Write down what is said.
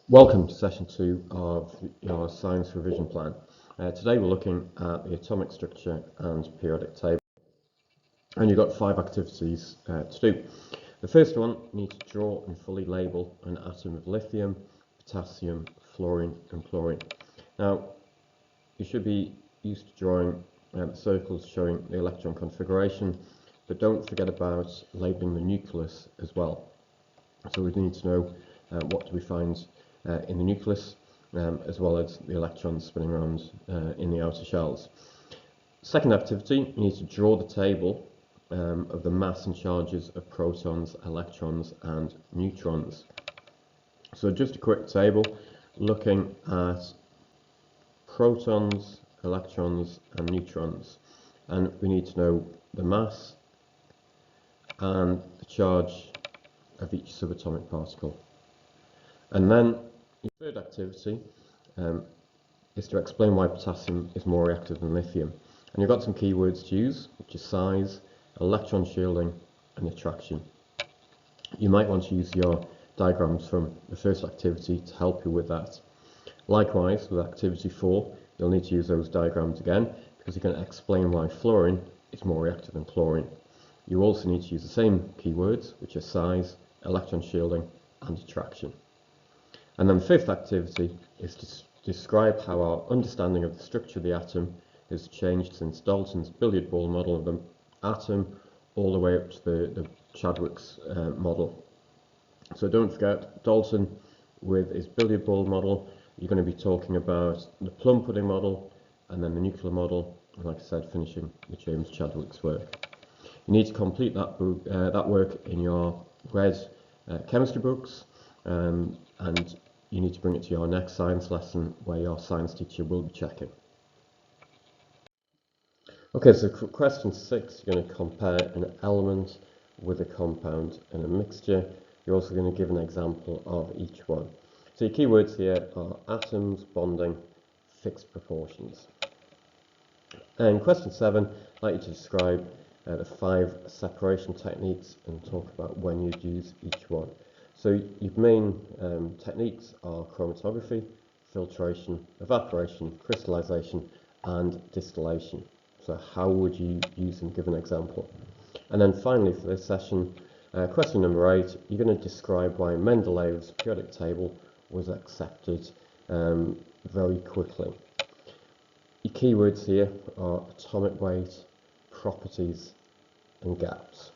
Welcome to session 2 of your science revision plan. Today we're looking at the atomic structure and periodic table, and you've got 5 activities to do. The first one, you need to draw and fully label an atom of lithium, potassium, fluorine and chlorine. Now you should be used to drawing circles showing the electron configuration, but don't forget about labelling the nucleus as well. So we need to know what do we find in the nucleus, as well as the electrons spinning around in the outer shells. Second activity, you need to draw the table of the mass and charges of protons, electrons and neutrons. So just a quick table looking at protons, electrons and neutrons, and we need to know the mass and the charge of each subatomic particle. And then the third activity is to explain why potassium is more reactive than lithium. And you've got some keywords to use, which is size, electron shielding and attraction. You might want to use your diagrams from the first activity to help you with that. Likewise, with activity 4, you'll need to use those diagrams again, because you're going to explain why fluorine is more reactive than chlorine. You also need to use the same keywords, which are size, electron shielding and attraction. And then the fifth activity is to describe how our understanding of the structure of the atom has changed since Dalton's billiard ball model of the atom all the way up to the Chadwick's model. So don't forget, Dalton with his billiard ball model, you're going to be talking about the plum pudding model and then the nuclear model, and like I said, finishing with James Chadwick's work. You need to complete that work in your red chemistry books, and you need to bring it to your next science lesson where your science teacher will be checking. Okay, so question 6, you're going to compare an element with a compound and a mixture. You're also going to give an example of each one. So your keywords here are atoms, bonding, fixed proportions. And question 7, I'd like you to describe the 5 separation techniques and talk about when you'd use each one. So your main techniques are chromatography, filtration, evaporation, crystallization and distillation. So how would you use them? Give an example. And then finally for this session, question number 8, you're going to describe why Mendeleev's periodic table was accepted very quickly. Your keywords here are atomic weight, properties and gaps.